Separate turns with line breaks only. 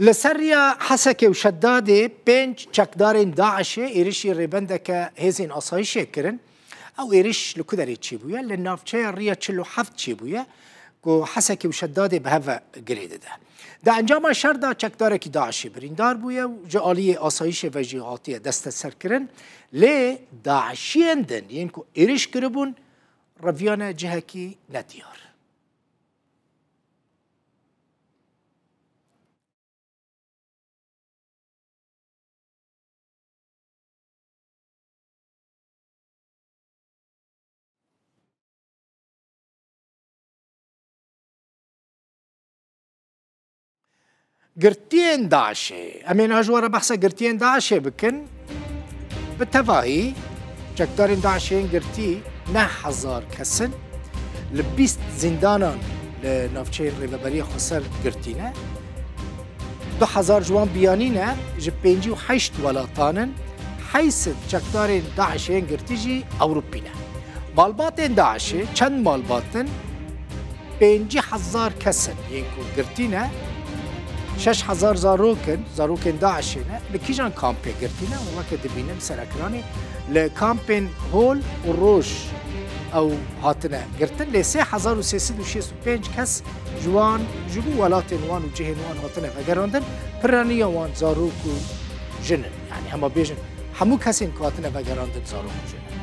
لسریا حسک و شداد پنج چکدارین داعش ایرشی ریبنده که هزین آسایش کرن او ایرش لکودری چی بویه لنافچه ریا 47 چی بویه که حسک و شداد به هوا گریده ده. در انجام شردا چکداره که داعشی بریندار بویه و جعالی آسایش و جهاتی دست سر کرن لی داعشی اندن یعنی که ایرش کربون رویان جهکی ندیار. قرتين داعشي امين هجوره بحثه قرتين داعشي بكن بالتفاهي جكدارين داعشين قرتي 9000 كسن لبيست زندانا لنافچه ريبابري خسر قرتينه 2000 جوان بيانينه جبينجي وحشت ولاتانن حيث جكدارين داعشين قرتيجي اوروبينه مالباتين داعشي چند مالباتن 5000 كسن ينكو قرتينه 6000 زاروکن داعشینه لکیجان کامپی گرتینه و وقت دبینم سرکرانی لکامپین هول و روش او هاتنه گرتن ل 3365 کس جوان جبو ولاتن وان و جهن وان هاتنه وگراندن پرانیا وان زاروک و جنن یعنی همه بیجن همو کسین که هاتنه وگراندن زاروک و جنن